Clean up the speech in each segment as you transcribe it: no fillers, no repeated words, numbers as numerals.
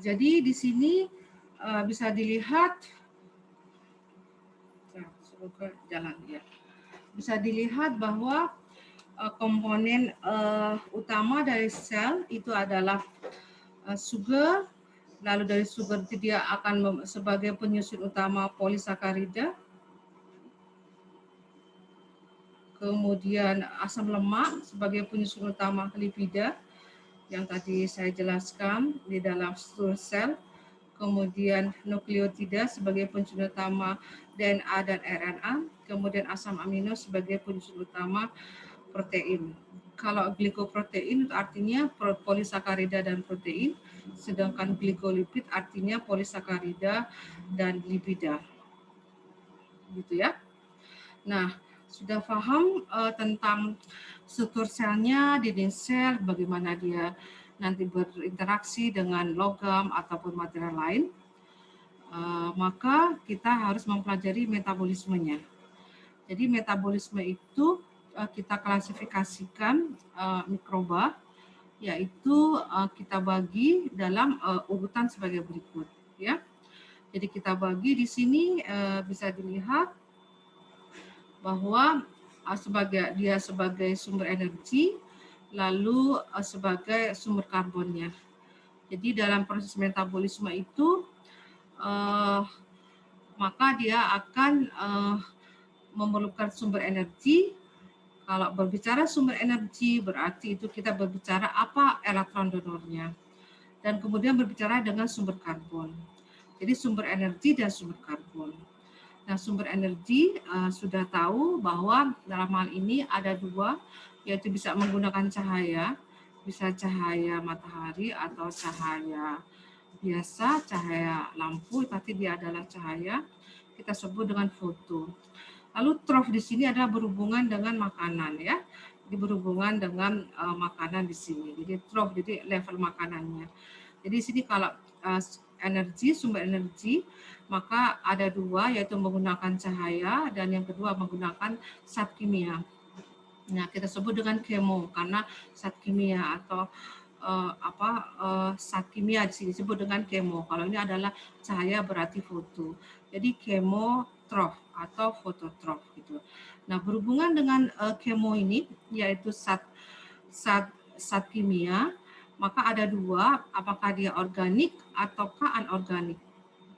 Jadi di sini bisa dilihat, semoga jalan ya. Bisa dilihat bahwa komponen utama dari sel itu adalah sugar. Lalu dari sugar dia akan sebagai penyusun utama polisakarida, kemudian asam lemak sebagai penyusun utama lipida yang tadi saya jelaskan di dalam struktur sel, kemudian nukleotida sebagai penyusun utama DNA dan RNA, kemudian asam amino sebagai penyusun utama protein. Kalau glikoprotein itu artinya polisakarida dan protein, sedangkan glikolipid artinya polisakarida dan lipida. Gitu ya. Nah, sudah paham tentang struktur selnya, dinding sel, bagaimana dia nanti berinteraksi dengan logam ataupun material lain, maka kita harus mempelajari metabolismenya. Jadi metabolisme itu kita klasifikasikan mikroba, yaitu kita bagi dalam urutan sebagai berikut, ya. Jadi kita bagi di sini bisa dilihat bahwa dia sebagai sumber energi, lalu sebagai sumber karbonnya. Jadi dalam proses metabolisme itu maka dia akan memerlukan sumber energi. Kalau berbicara sumber energi berarti itu kita berbicara apa elektron donornya, dan kemudian berbicara dengan sumber karbon. Jadi sumber energi dan sumber karbon. Nah, sumber energi sudah tahu bahwa dalam hal ini ada dua, yaitu bisa menggunakan cahaya, bisa cahaya matahari atau cahaya biasa, cahaya lampu, tapi dia adalah cahaya, kita sebut dengan foto. Lalu trof di sini adalah berhubungan dengan makanan, ya. Jadi berhubungan dengan makanan di sini. Jadi trof, jadi level makanannya. Jadi di sini kalau energi, sumber energi, maka ada dua, yaitu menggunakan cahaya dan yang kedua menggunakan zat kimia. Nah, kita sebut dengan kemo karena zat kimia atau zat kimia di sini disebut dengan kemo. Kalau ini adalah cahaya berarti foto. Jadi kemotrof atau fototrof gitu. Nah, berhubungan dengan kemo ini yaitu zat kimia, maka ada dua, apakah dia organik ataukah anorganik.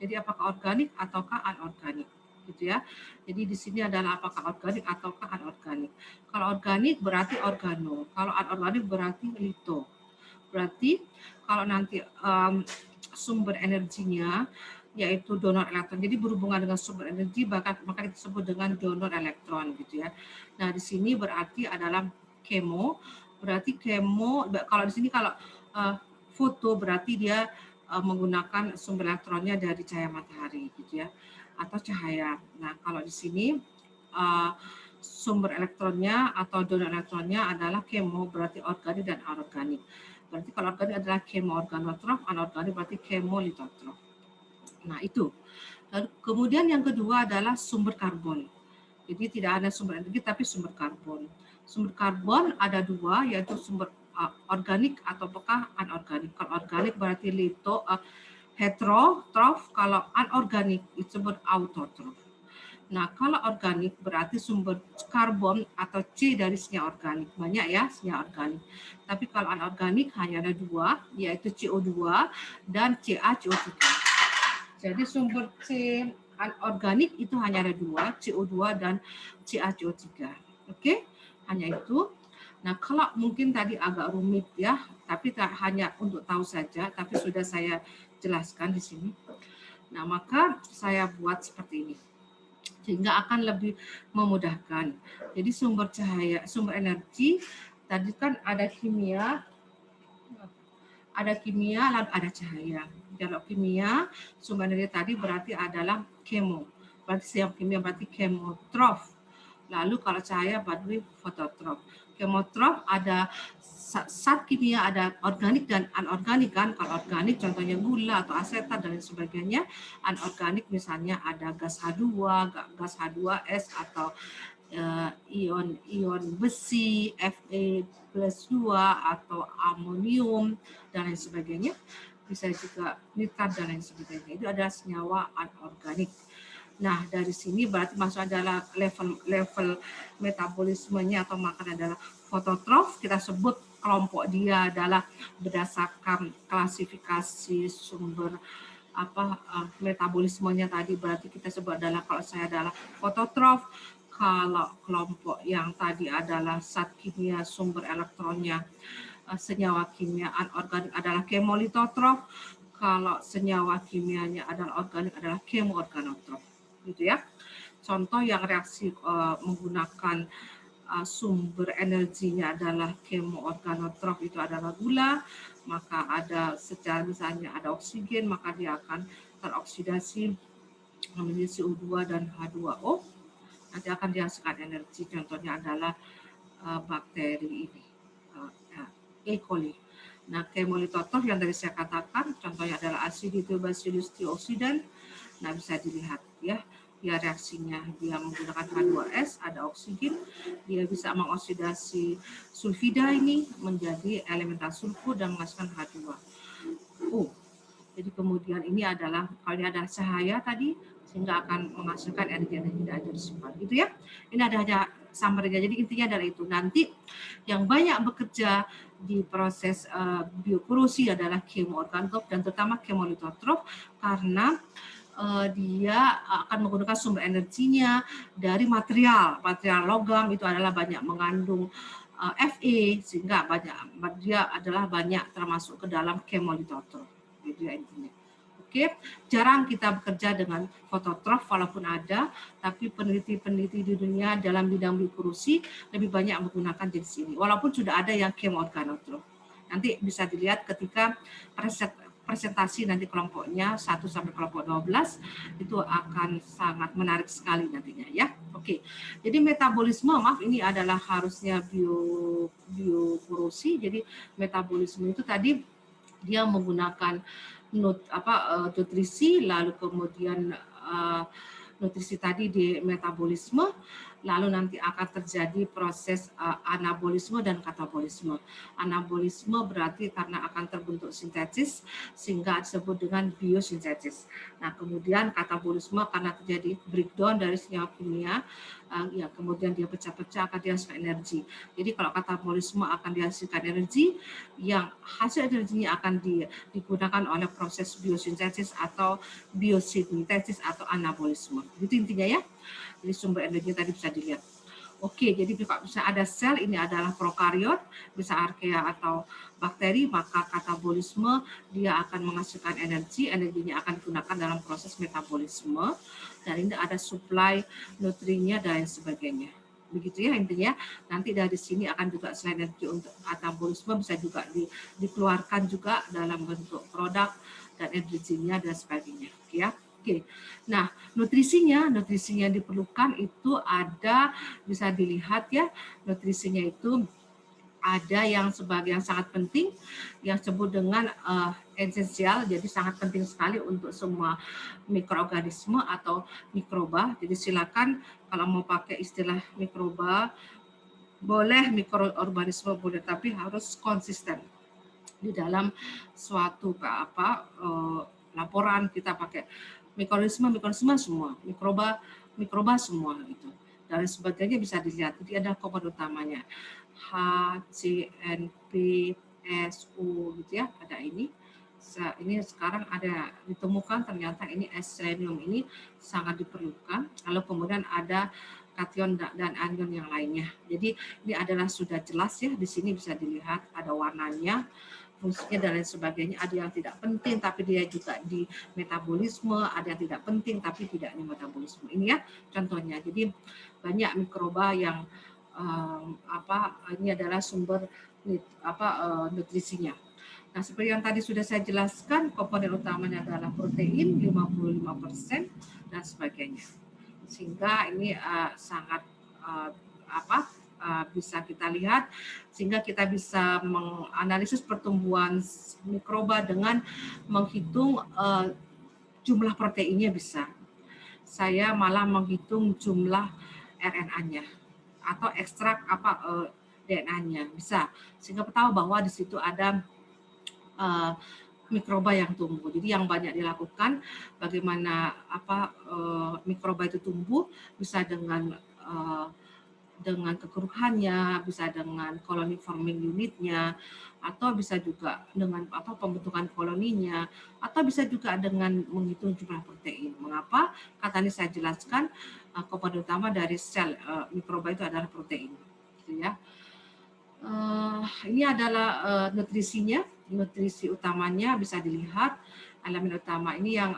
Jadi apakah organik ataukah anorganik gitu ya. Jadi di sini adalah apakah organik ataukah anorganik. Kalau organik berarti organo, kalau anorganik berarti lito. Berarti kalau nanti sumber energinya yaitu donor elektron, jadi berhubungan dengan sumber energi maka kita sebut dengan donor elektron gitu ya. Nah di sini berarti adalah kemo, berarti kemo kalau di sini kalau foto berarti dia menggunakan sumber elektronnya dari cahaya matahari gitu ya, atau cahaya. Nah kalau di sini sumber elektronnya atau donor elektronnya adalah kemo, berarti organik dan anorganik. Berarti kalau organik adalah kemoorganotrof, anorganik berarti kemolitotrof. Nah itu. Lalu kemudian yang kedua adalah sumber karbon. Jadi tidak ada sumber energi tapi sumber karbon. Sumber karbon ada dua, yaitu sumber organik atau anorganik. Kalau organik berarti heterotrof, kalau anorganik disebut autotrof. Nah, kalau organik berarti sumber karbon atau C dari senyawa organik. Banyak ya senyawa organik. Tapi kalau anorganik hanya ada dua, yaitu CO2 dan CaCO3. Jadi sumber C anorganik itu hanya ada dua, CO2 dan CaCO3. Oke, hanya itu. Nah, kalau mungkin tadi agak rumit ya, tapi hanya untuk tahu saja, tapi sudah saya jelaskan di sini. Nah, maka saya buat seperti ini, sehingga akan lebih memudahkan. Jadi sumber cahaya, sumber energi, tadi kan ada kimia, lalu ada cahaya. Kalau kimia, sumber energi tadi berarti adalah kemo. Berarti siap kimia berarti kemotrof. Lalu kalau cahaya berarti fototrof. Kemotrof ada zat kimia, ada organik dan anorganik kan. Kalau organik contohnya gula atau asetat dan lain sebagainya. Anorganik misalnya ada gas H2, gas H2S atau ion besi Fe+2 atau amonium dan lain sebagainya, bisa juga nitrat dan lain sebagainya. Itu adalah senyawa anorganik. Nah, dari sini berarti masuk adalah level metabolismenya atau makan adalah fototrof. Kita sebut kelompok dia adalah berdasarkan klasifikasi sumber metabolismenya tadi, berarti kita sebut adalah, kalau saya adalah fototrof. Kalau kelompok yang tadi adalah zat kimia sumber elektronnya senyawa kimia anorganik adalah kemolitotrof. Kalau senyawa kimianya adalah organik adalah kemoorganotrof, gitu ya. Contoh yang reaksi menggunakan sumber energinya adalah kemoorganotrof itu adalah gula, maka ada secara misalnya ada oksigen, maka dia akan teroksidasi menjadi CO2 dan H2O, nanti akan dihasilkan energi. Contohnya adalah bakteri ini, E. coli. Nah, kemolitotrof yang tadi saya katakan, contohnya adalah Aciditobacillus thiouxidans. Nah, bisa dilihat ya, dia reaksinya dia menggunakan H2S, ada oksigen, dia bisa mengoksidasi sulfida ini menjadi elemental sulfur dan menghasilkan H2O. Jadi kemudian ini adalah, kalau ini ada cahaya tadi, sehingga akan menghasilkan energi yang tidak ada disimpan, gitu ya. Ini ada hanya summary-nya. Jadi intinya adalah itu. Nanti yang banyak bekerja di proses biokurusi adalah kemoorganotrof dan terutama kemolitotrof, karena dia akan menggunakan sumber energinya dari material logam, itu adalah banyak mengandung Fe, sehingga dia adalah banyak termasuk ke dalam kemolitotrof, gitu ya intinya. Oke, jarang kita bekerja dengan fototrof, walaupun ada, tapi peneliti-peneliti di dunia dalam bidang biokurusi lebih banyak menggunakan jenis ini, walaupun sudah ada yang kemoorganotrof. Nanti bisa dilihat ketika presentasi nanti kelompoknya 1 sampai kelompok 12, itu akan sangat menarik sekali nantinya ya. Oke. Jadi metabolisme, maaf, ini adalah harusnya biokurusi. Jadi metabolisme itu tadi dia menggunakan nutrisi, lalu kemudian nutrisi tadi di metabolisme, lalu nanti akan terjadi proses anabolisme dan katabolisme. Anabolisme berarti karena akan terbentuk sintesis sehingga disebut dengan biosintesis. Nah, kemudian katabolisme karena terjadi breakdown dari senyawa kimia, ya kemudian dia pecah-pecah akan dihasilkan energi. Jadi kalau katabolisme akan dihasilkan energi, yang hasil energinya akan digunakan oleh proses biosintesis atau biosintesis atau anabolisme. Itu intinya ya. Jadi sumber energi tadi bisa dilihat. Oke, jadi kalau bisa ada sel, ini adalah prokariot, bisa archaea atau bakteri, maka katabolisme dia akan menghasilkan energi, energinya akan digunakan dalam proses metabolisme, dan ini ada supply nutrinya dan sebagainya. Begitu ya intinya. Nanti dari sini akan juga selain energi untuk katabolisme bisa juga dikeluarkan juga dalam bentuk produk dan energinya dan sebagainya. Ya. Oke. Nah, nutrisinya diperlukan itu ada, bisa dilihat ya, nutrisinya itu ada yang sebagai yang sangat penting, yang disebut dengan esensial, jadi sangat penting sekali untuk semua mikroorganisme atau mikroba. Jadi silakan kalau mau pakai istilah mikroba, boleh, mikroorganisme boleh, tapi harus konsisten di dalam suatu laporan kita pakai mikroorganisme semua, mikroba semua gitu. Dan sebagainya bisa dilihat. Jadi ada komponen utamanya H, C, N, P, S, U gitu ya. Ada ini. Ini sekarang ada ditemukan ternyata ini selenium ini sangat diperlukan. Lalu kemudian ada kation dan anion yang lainnya. Jadi ini adalah sudah jelas ya, di sini bisa dilihat ada warnanya, fungsinya dan lain sebagainya. Ada yang tidak penting tapi dia juga di metabolisme, ada yang tidak penting tapi tidak di metabolisme. Ini ya contohnya. Jadi banyak mikroba yang ini adalah sumber nutrisinya. Nah, seperti yang tadi sudah saya jelaskan, komponen utamanya adalah protein 55% dan sebagainya. Sehingga ini sangat bisa kita lihat, sehingga kita bisa menganalisis pertumbuhan mikroba dengan menghitung jumlah proteinnya bisa. Saya malah menghitung jumlah RNA-nya. atau ekstrak DNA-nya bisa, sehingga tahu bahwa di situ ada mikroba yang tumbuh. Jadi yang banyak dilakukan bagaimana mikroba itu tumbuh bisa dengan kekeruhannya, bisa dengan koloni forming unitnya, atau bisa juga dengan pembentukan koloninya, atau bisa juga dengan menghitung jumlah protein. Mengapa? Kata ini saya jelaskan komponen utama dari sel mikroba itu adalah protein, gitu ya. Ini adalah nutrisinya, nutrisi utamanya bisa dilihat. Elemen utama ini yang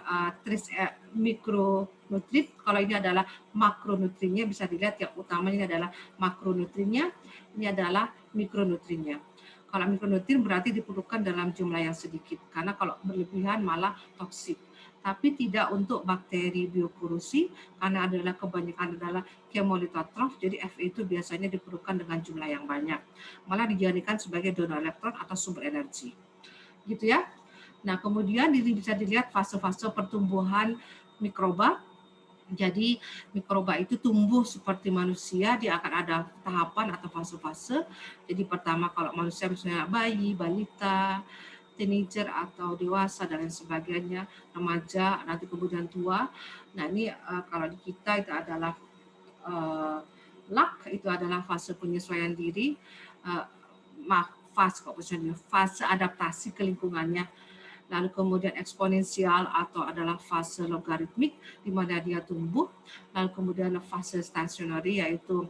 mikronutrit, kalau ini adalah makronutrinya bisa dilihat yang utamanya adalah makronutrinya, ini adalah mikronutrinya. Kalau mikronutrin berarti diperlukan dalam jumlah yang sedikit, karena kalau berlebihan malah toksik. Tapi tidak untuk bakteri biokurusi, karena adalah kebanyakan adalah chemolithotrof, jadi Fe itu biasanya diperlukan dengan jumlah yang banyak. Malah dijadikan sebagai donor elektron atau sumber energi. Gitu ya. Nah, kemudian ini bisa dilihat fase-fase pertumbuhan mikroba. Jadi mikroba itu tumbuh seperti manusia, dia akan ada tahapan atau fase-fase. Jadi pertama kalau manusia misalnya bayi, balita, teenager atau dewasa dan lain sebagainya, remaja, nanti kemudian tua. Nah, ini kalau di kita itu adalah luck, itu adalah fase penyesuaian diri, fase adaptasi ke lingkungannya. Lalu kemudian eksponensial atau adalah fase logaritmik di mana dia tumbuh. Lalu kemudian fase stasionari yaitu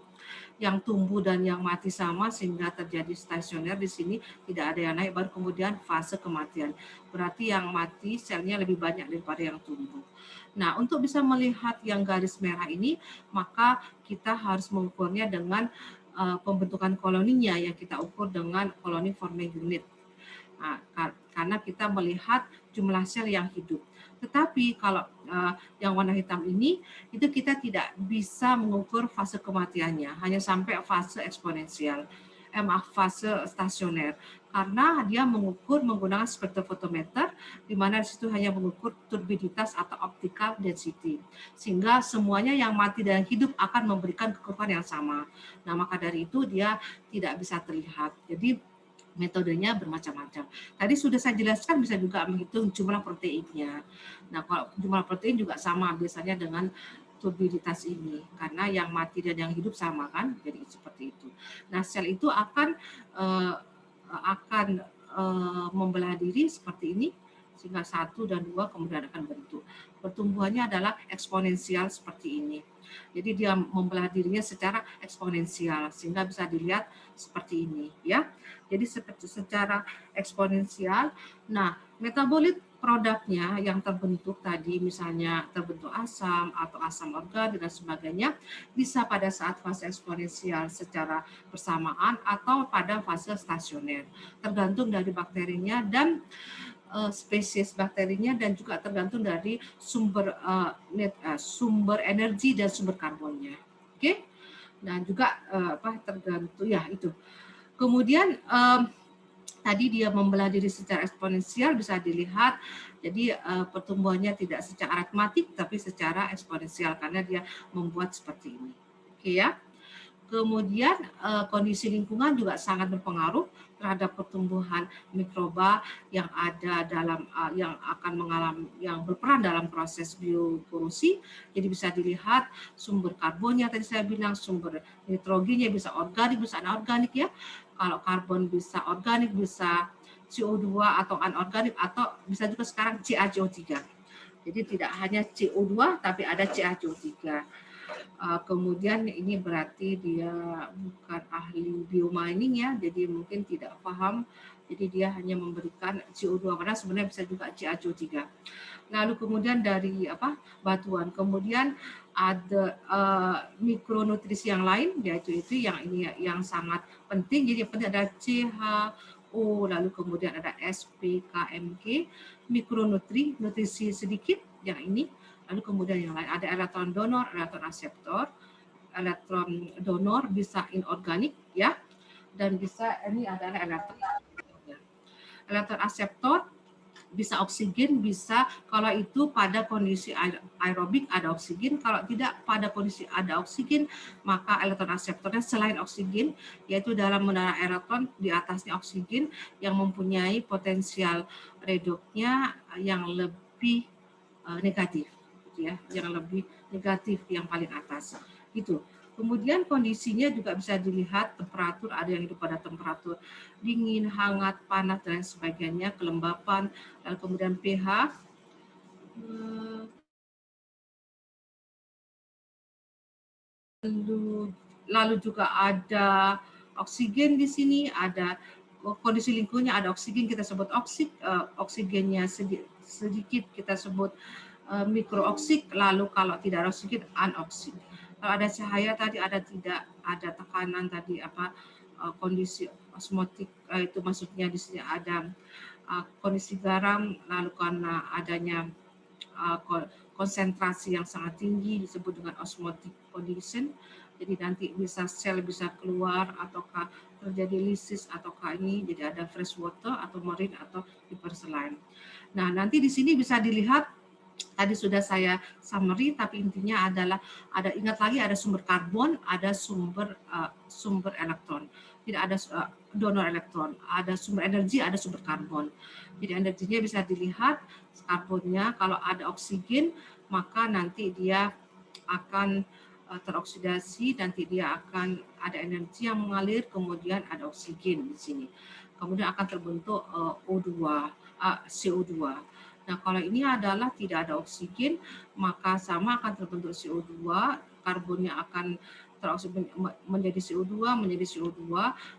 yang tumbuh dan yang mati sama sehingga terjadi stasioner di sini tidak ada yang naik, baru kemudian fase kematian. Berarti yang mati selnya lebih banyak daripada yang tumbuh. Nah, untuk bisa melihat yang garis merah ini, maka kita harus mengukurnya dengan pembentukan koloninya yang kita ukur dengan koloni forming unit. Nah, karena kita melihat jumlah sel yang hidup. Tetapi kalau yang warna hitam ini, itu kita tidak bisa mengukur fase kematiannya, hanya sampai fase eksponensial, fase stasioner. Karena dia mengukur menggunakan spektrofotometer, di mana di situ hanya mengukur turbiditas atau optical density. Sehingga semuanya yang mati dan hidup akan memberikan kekuatan yang sama. Nah, maka dari itu dia tidak bisa terlihat. Jadi metodenya bermacam-macam. Tadi sudah saya jelaskan bisa juga menghitung jumlah proteinnya. Nah, kalau jumlah protein juga sama biasanya dengan turbiditas ini, karena yang mati dan yang hidup sama kan, jadi seperti itu. Nah, sel itu akan membelah diri seperti ini, sehingga 1 dan 2 kemudian akan bentuk. Pertumbuhannya adalah eksponensial seperti ini. Jadi dia membelah dirinya secara eksponensial sehingga bisa dilihat seperti ini ya. Jadi secara eksponensial. Nah, metabolit produknya yang terbentuk tadi misalnya terbentuk asam atau asam organik dan sebagainya bisa pada saat fase eksponensial secara bersamaan atau pada fase stasioner. Tergantung dari bakterinya dan spesies bakterinya dan juga tergantung dari sumber energi dan sumber karbonnya. Oke. Dan juga tergantung ya itu. Kemudian tadi dia membelah diri secara eksponensial bisa dilihat. Jadi pertumbuhannya tidak secara aritmatik tapi secara eksponensial karena dia membuat seperti ini. Oke ya. Kemudian kondisi lingkungan juga sangat berpengaruh terhadap pertumbuhan mikroba yang ada dalam yang akan mengalami yang berperan dalam proses biokurusi. Jadi bisa dilihat sumber karbonnya tadi saya bilang, sumber nitrogennya bisa organik bisa anorganik ya. Kalau karbon bisa organik, bisa CO2 atau anorganik atau bisa juga sekarang CaCO3. Jadi tidak hanya CO2 tapi ada CaCO3. Kemudian ini berarti dia bukan ahli biomining ya, jadi mungkin tidak paham. Jadi dia hanya memberikan CO2 karena sebenarnya bisa juga CaCO3. Lalu kemudian dari batuan, kemudian ada mikronutrisi yang lain yaitu yang ini yang sangat penting. Jadi yang penting ada CHO, lalu kemudian ada SPKMG, nutrisi sedikit yang ini. Lalu kemudian yang lain ada elektron donor, elektron aseptor. Elektron donor bisa inorganik ya, dan bisa ini adalah elektron aseptor bisa oksigen, bisa kalau itu pada kondisi aerobik ada oksigen, kalau tidak pada kondisi ada oksigen, maka elektron akseptornya selain oksigen, yaitu dalam menara elektron di atasnya oksigen yang mempunyai potensial reduknya yang lebih negatif, gitu ya, yang lebih negatif yang paling atas, gitu. Kemudian kondisinya juga bisa dilihat temperatur, ada yang hidup pada temperatur dingin, hangat, panas, dan sebagainya, kelembapan, dan kemudian pH. Lalu juga ada oksigen di sini, ada kondisi lingkungannya, ada oksigen kita sebut oksigennya sedikit kita sebut mikrooksik, lalu kalau tidak ada oksigen anoksik. Kalau ada cahaya tadi ada tidak ada tekanan tadi kondisi osmotik, itu maksudnya di sini ada kondisi garam, lalu karena adanya konsentrasi yang sangat tinggi disebut dengan osmotic condition. Jadi nanti bisa sel bisa keluar ataukah terjadi lisis ataukah ini jadi ada fresh water atau marine atau hypersaline. Nah, nanti di sini bisa dilihat tadi sudah saya summary, tapi intinya adalah ingat lagi ada sumber karbon, ada sumber elektron. Tidak ada donor elektron, ada sumber energi, ada sumber karbon. Jadi energinya bisa dilihat karbonnya kalau ada oksigen maka nanti dia akan teroksidasi, nanti dia akan ada energi yang mengalir, kemudian ada oksigen di sini. Kemudian akan terbentuk CO2. Nah, kalau ini adalah tidak ada oksigen, maka sama akan terbentuk CO2, karbonnya akan menjadi CO2,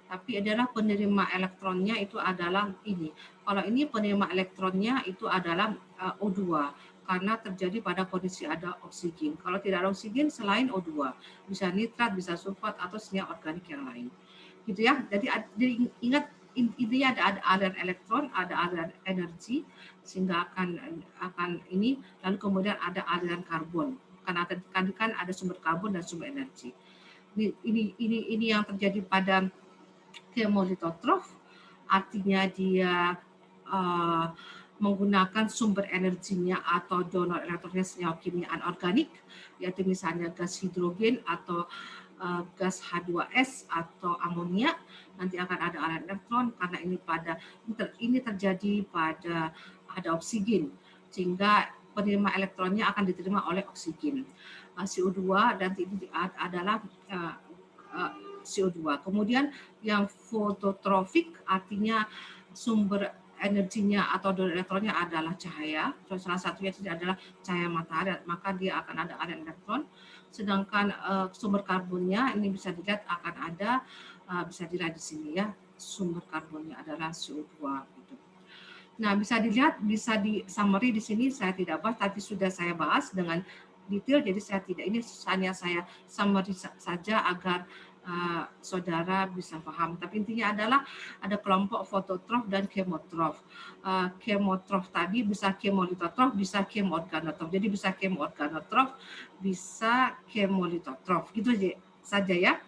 tapi adalah penerima elektronnya itu adalah ini. Kalau ini penerima elektronnya itu adalah O2, karena terjadi pada kondisi ada oksigen. Kalau tidak ada oksigen selain O2, bisa nitrat, bisa sulfat, atau senyawa organik yang lain. Gitu ya. Jadi ingat intinya ada aliran elektron, ada aliran energi, sehingga akan ini, lalu kemudian ada aliran karbon. Karena kan ada sumber karbon dan sumber energi. Ini yang terjadi pada chemolitotrof, artinya dia menggunakan sumber energinya atau donor elektronnya senyawa kimia anorganik, yaitu misalnya gas hidrogen atau gas H2S atau amonia. Nanti akan ada aliran elektron karena ini terjadi pada ada oksigen, sehingga penerima elektronnya akan diterima oleh oksigen. CO2 dan ini adalah CO2. Kemudian yang fototrofik artinya sumber energinya atau donor elektronnya adalah cahaya. Salah satunya adalah cahaya matahari, maka dia akan ada aliran elektron. Sedangkan sumber karbonnya ini bisa dilihat akan ada, bisa dilihat di sini ya, sumber karbonnya adalah CO2. Gitu. Nah, bisa dilihat, bisa di summary di sini saya tidak bahas, tapi sudah saya bahas dengan detail, jadi saya tidak, ini hanya saya summary saja agar saudara bisa paham. Tapi intinya adalah ada kelompok fototrof dan kemotrof. Kemotrof tadi bisa chemolitotrof, bisa chemorganotrof. Jadi bisa chemorganotrof, bisa chemolitotrof. Gitu saja ya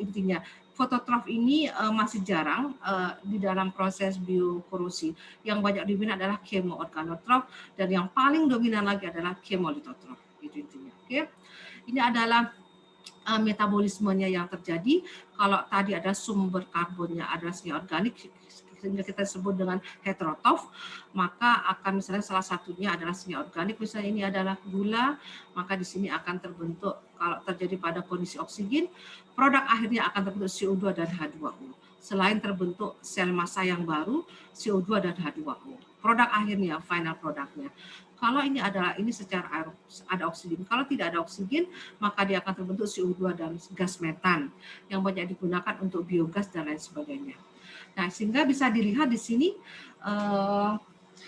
intinya. Fototrof ini masih jarang di dalam proses biokorosi. Yang banyak diminat adalah chemorganotrof dan yang paling dominan lagi adalah chemolitotrof. Gitu intinya. Oke. Ini adalah metabolismenya yang terjadi. Kalau tadi ada sumber karbonnya adalah senyawa organik, sehingga kita sebut dengan heterotrof, maka akan misalnya salah satunya adalah senyawa organik, misalnya ini adalah gula, maka di sini akan terbentuk, kalau terjadi pada kondisi oksigen, produk akhirnya akan terbentuk CO2 dan H2O. Selain terbentuk sel massa yang baru, CO2 dan H2O. Produk akhirnya, final produknya. Kalau ini secara ada oksigen. Kalau tidak ada oksigen, maka dia akan terbentuk CO2 dan gas metan yang banyak digunakan untuk biogas dan lain sebagainya. Nah, sehingga bisa dilihat di sini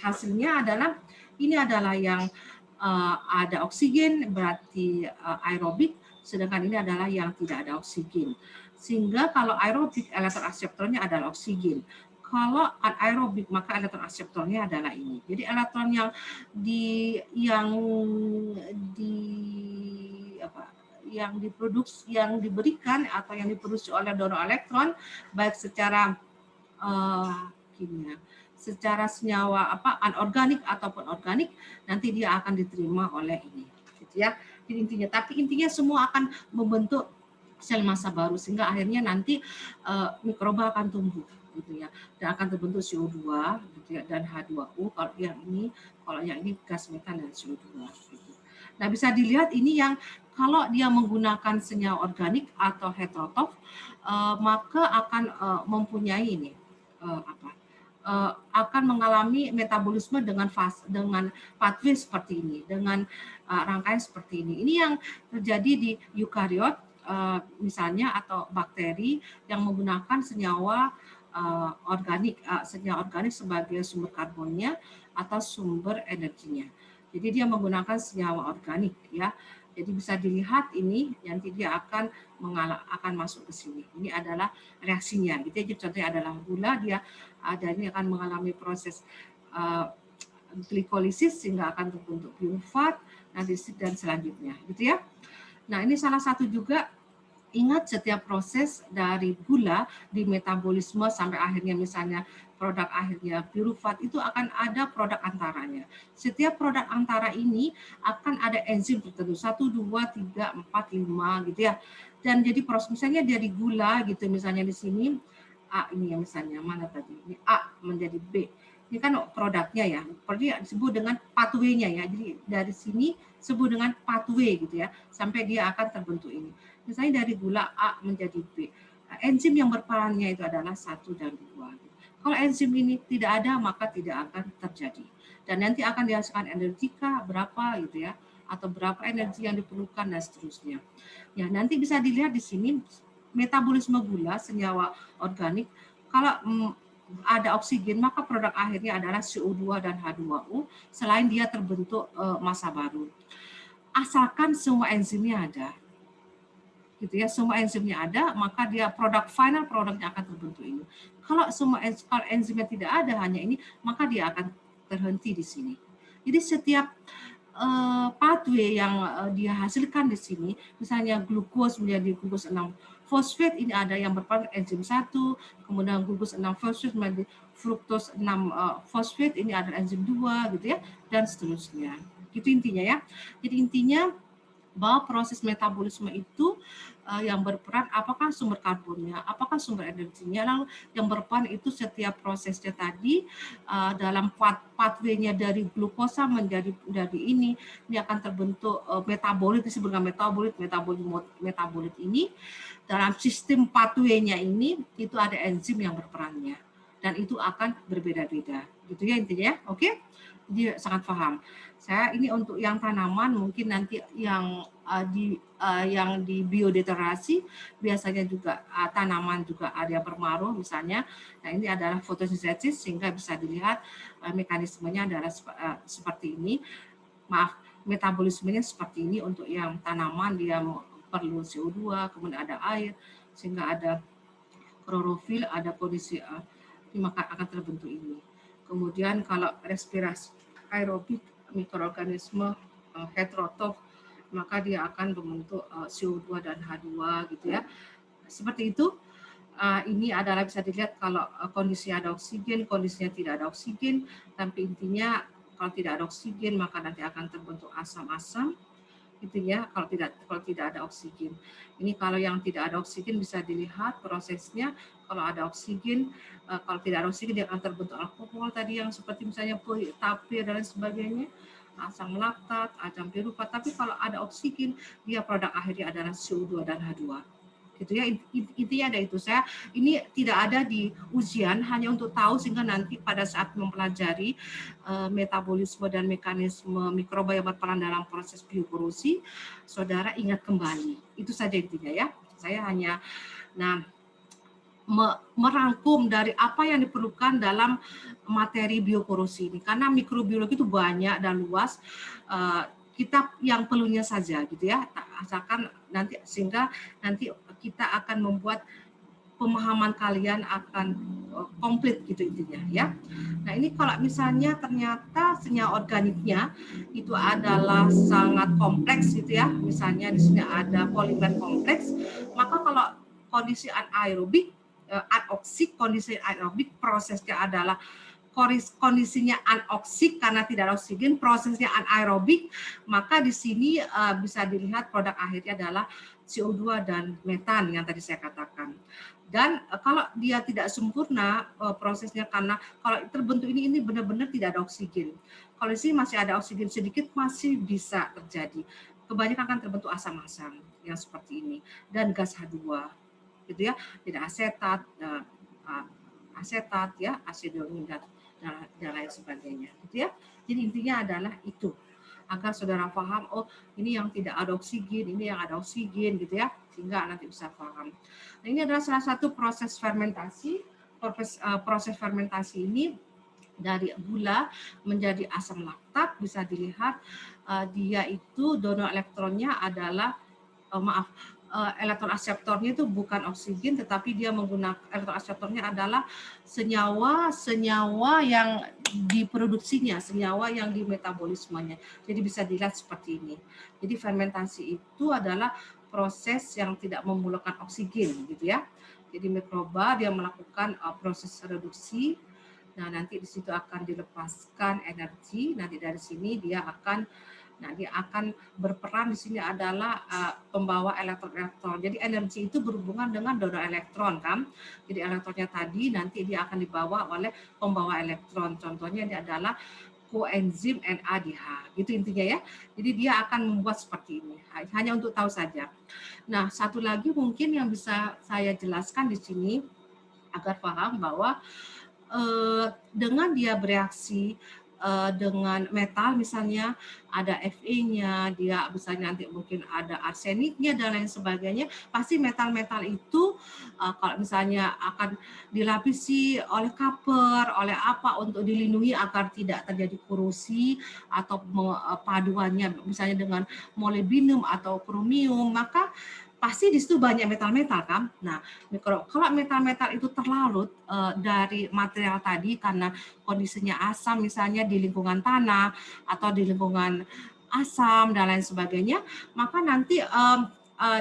hasilnya adalah ini adalah yang ada oksigen, berarti aerobik, sedangkan ini adalah yang tidak ada oksigen. Sehingga kalau aerobik, elektron akseptornya adalah oksigen. Kalau anaerobik maka elektron akseptornya adalah ini. Jadi elektron yang diberikan atau yang diproduksi oleh donor elektron baik secara kimia, secara senyawa anorganik ataupun organik, nanti dia akan diterima oleh ini, gitu ya. Jadi intinya, tapi intinya semua akan membentuk sel massa baru sehingga akhirnya nanti mikroba akan tumbuh, gitu ya, dan akan terbentuk CO2, gitu ya, dan H2O. Kalau yang ini gas metan dan CO2, gitu. Nah, bisa dilihat ini yang kalau dia menggunakan senyawa organik atau heterotrof, maka akan mempunyai ini akan mengalami metabolisme dengan pathway seperti ini, dengan rangkaian seperti ini. Ini yang terjadi di eukariot misalnya, atau bakteri yang menggunakan senyawa senyawa organik sebagai sumber karbonnya atau sumber energinya. Jadi dia menggunakan senyawa organik, ya. Jadi bisa dilihat ini nanti dia akan masuk ke sini. Ini adalah reaksinya. Gitu. Jadi contohnya adalah gula, dia ini akan mengalami proses glikolisis sehingga akan terbentuk pirufat, dan selanjutnya, gitu ya. Nah, ini salah satu juga. Ingat, setiap proses dari gula di metabolisme sampai akhirnya misalnya produk akhirnya pirufat, itu akan ada produk antaranya. Setiap produk antara ini akan ada enzim tertentu, 1, 2, 3, 4, 5 gitu ya. Dan jadi proses misalnya dari gula gitu, misalnya di sini A ini ya, misalnya mana tadi? Ini A menjadi B. Ini kan produknya ya, seperti disebut dengan pathway-nya ya. Jadi dari sini sebut dengan pathway gitu ya, sampai dia akan terbentuk ini. Misalnya dari gula A menjadi B. Enzim yang berperannya itu adalah 1 dan 2. Kalau enzim ini tidak ada, maka tidak akan terjadi. Dan nanti akan dihasilkan energika berapa gitu ya, atau berapa energi yang diperlukan dan seterusnya. Ya, nanti bisa dilihat di sini metabolisme gula senyawa organik. Kalau ada oksigen, maka produk akhirnya adalah CO2 dan H2O selain dia terbentuk massa baru. Asalkan semua enzimnya ada. Gitu ya, semua enzimnya ada, maka dia produknya akan terbentuk ini. Kalau enzimnya tidak ada, hanya ini, maka dia akan terhenti di sini. Jadi setiap pathway yang dia hasilkan di sini, misalnya glukos menjadi glukos 6 fosfat, ini ada yang berperan enzim 1, kemudian glukos 6 fosfat menjadi fruktos 6 fosfat, ini ada enzim 2 gitu ya, dan seterusnya. Itu intinya ya. Jadi intinya bahwa proses metabolisme itu yang berperan apakah sumber karbonnya, apakah sumber energinya, lalu yang berperan itu setiap prosesnya tadi dalam pathway-nya dari glukosa menjadi ini akan terbentuk metabolit, disebut dengan metabolit ini. Dalam sistem pathway-nya ini itu ada enzim yang berperannya, dan itu akan berbeda-beda, gitu ya intinya ya. Oke, dia sangat paham. Saya ini untuk yang tanaman, mungkin nanti yang di biodeteriorasi biasanya juga tanaman juga ada yang berpengaruh misalnya. Nah, ini adalah fotosintesis sehingga bisa dilihat mekanismenya adalah seperti ini. Maaf, metabolismenya seperti ini. Untuk yang tanaman dia perlu CO2, kemudian ada air sehingga ada klorofil, ada kondisi maka akan terbentuk ini. Kemudian kalau respirasi aerobik mikroorganisme heterotrof, maka dia akan membentuk CO2 dan H2 gitu ya. Seperti itu. Ini adalah bisa dilihat kalau kondisinya ada oksigen, kondisinya tidak ada oksigen, tapi intinya kalau tidak ada oksigen maka nanti akan terbentuk asam-asam gitu ya, kalau tidak ada oksigen. Ini kalau yang tidak ada oksigen bisa dilihat prosesnya. Kalau ada oksigen, kalau tidak ada oksigen dia akan terbentuk alkohol tadi yang seperti misalnya tapir dan lain sebagainya, asam laktat, asam pirufat. Tapi kalau ada oksigen, dia produk akhirnya adalah CO2 dan H2. Gitu ya, intinya ada itu. Saya ini tidak ada di ujian, hanya untuk tahu sehingga nanti pada saat mempelajari metabolisme dan mekanisme mikroba yang berperan dalam proses biokorosi, saudara ingat kembali. Itu saja intinya ya. Saya hanya merangkum dari apa yang diperlukan dalam materi biokorosi ini, karena mikrobiologi itu banyak dan luas. Kita yang perlunya saja gitu ya, asalkan nanti sehingga nanti kita akan membuat pemahaman kalian akan komplit gitu intinya ya. Nah, ini kalau misalnya ternyata senyawa organiknya itu adalah sangat kompleks gitu ya, misalnya di sini ada polimer kompleks, maka kalau kondisi anaerobik, anoksik, kondisi anaerobik prosesnya adalah kondisinya anoksik karena tidak ada oksigen, prosesnya anaerobik, maka di sini bisa dilihat produk akhirnya adalah CO2 dan metan yang tadi saya katakan. Dan kalau dia tidak sempurna prosesnya, karena kalau terbentuk ini benar-benar tidak ada oksigen. Kalau di sini masih ada oksigen sedikit, masih bisa terjadi. Kebanyakan akan terbentuk asam-asam yang seperti ini dan gas H2, gitu ya, tidak asetat ya, asidonium dan lain sebagainya, gitu ya. Jadi intinya adalah itu, agar saudara paham, oh ini yang tidak ada oksigen, ini yang ada oksigen, gitu ya, sehingga nanti bisa paham. Nah, ini adalah salah satu proses fermentasi. Proses fermentasi ini dari gula menjadi asam laktat, bisa dilihat dia itu donor elektronnya adalah elektron aseptornya itu bukan oksigen, tetapi dia menggunakan elektron aseptornya adalah senyawa yang diproduksinya, senyawa yang dimetabolismenya. Jadi bisa dilihat seperti ini. Jadi fermentasi itu adalah proses yang tidak memerlukan oksigen, gitu ya. Jadi mikroba dia melakukan proses reduksi. Nah, nanti di situ akan dilepaskan energi. Nanti dari sini dia akan berperan di sini adalah pembawa elektron-elektron. Jadi energi itu berhubungan dengan donor elektron kan. Jadi elektronnya tadi nanti dia akan dibawa oleh pembawa elektron. Contohnya ini adalah koenzim NADH. Gitu intinya ya. Jadi dia akan membuat seperti ini. Hanya untuk tahu saja. Nah, satu lagi mungkin yang bisa saya jelaskan di sini agar paham bahwa dengan dia bereaksi dengan metal, misalnya ada Fe-nya, dia misalnya nanti mungkin ada arseniknya dan lain sebagainya, pasti metal-metal itu kalau misalnya akan dilapisi oleh cover, oleh apa untuk dilindungi agar tidak terjadi korosi atau paduannya misalnya dengan molybdenum atau kromium, maka pasti di situ banyak metal-metal kan. Nah, kalau metal-metal itu terlarut dari material tadi karena kondisinya asam misalnya di lingkungan tanah atau di lingkungan asam dan lain sebagainya, maka nanti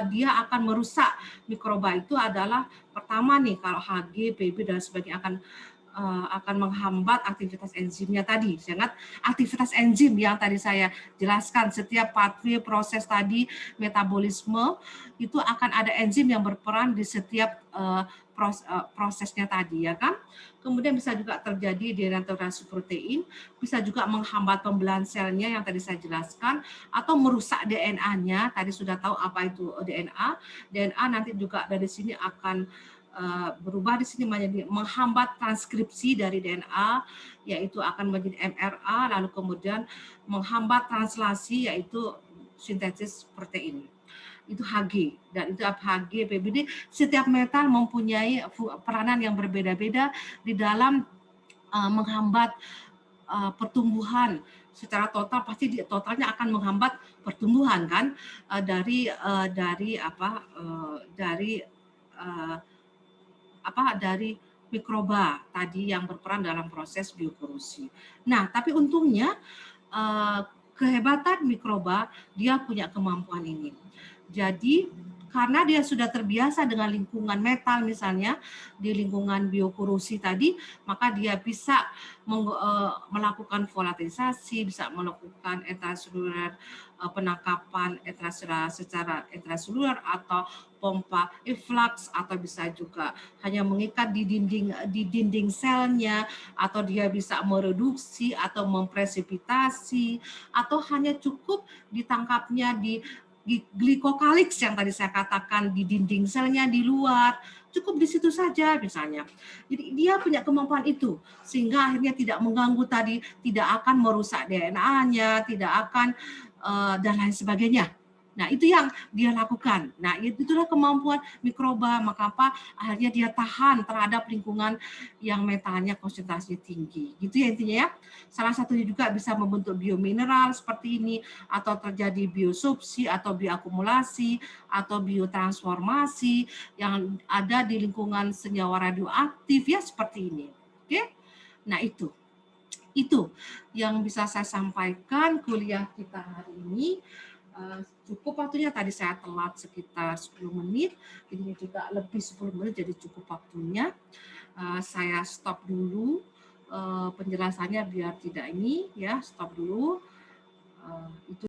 dia akan merusak mikroba. Itu adalah pertama nih, kalau Hg, Pb dan sebagainya akan menghambat aktivitas enzimnya tadi. Ingat aktivitas enzim yang tadi saya jelaskan, setiap pathway proses tadi metabolisme itu akan ada enzim yang berperan di setiap prosesnya tadi, ya kan. Kemudian bisa juga terjadi denaturasi protein, bisa juga menghambat pembelahan selnya yang tadi saya jelaskan, atau merusak DNA-nya. Tadi sudah tahu apa itu DNA. DNA nanti juga dari sini akan berubah di sini menjadi menghambat transkripsi dari DNA, yaitu akan menjadi mRNA, lalu kemudian menghambat translasi, yaitu sintesis protein. Itu Hg, dan itu Hg, PbD. Setiap metal mempunyai peranan yang berbeda-beda di dalam menghambat pertumbuhan secara total. Pasti totalnya akan menghambat pertumbuhan kan, dari mikroba tadi yang berperan dalam proses biokorosi. Nah, tapi untungnya kehebatan mikroba, dia punya kemampuan ini. Jadi karena dia sudah terbiasa dengan lingkungan metal misalnya, di lingkungan biokorosi tadi, maka dia bisa melakukan volatilisasi, bisa melakukan intraseluler, penangkapan intraseluler secara intraseluler atau pompa efflux, atau bisa juga hanya mengikat di dinding selnya, atau dia bisa mereduksi atau mempresipitasi, atau hanya cukup ditangkapnya di glikokalix yang tadi saya katakan di dinding selnya di luar, cukup di situ saja misalnya. Jadi dia punya kemampuan itu, sehingga akhirnya tidak mengganggu tadi, tidak akan merusak DNA-nya, tidak akan dan lain sebagainya. Nah, itu yang dia lakukan. Nah, itulah kemampuan mikroba. Maka apa? Akhirnya dia tahan terhadap lingkungan yang metalnya konsentrasinya tinggi. Gitu ya intinya ya. Salah satunya juga bisa membentuk biomineral seperti ini, atau terjadi biosubsi atau bioakumulasi atau biotransformasi yang ada di lingkungan senyawa radioaktif ya, seperti ini. Oke? Nah, itu yang bisa saya sampaikan kuliah kita hari ini. Cukup waktunya, tadi saya telat sekitar 10 menit, jadi juga lebih 10 menit, jadi cukup waktunya. Saya stop dulu penjelasannya biar tidak ini ya, stop dulu. Itu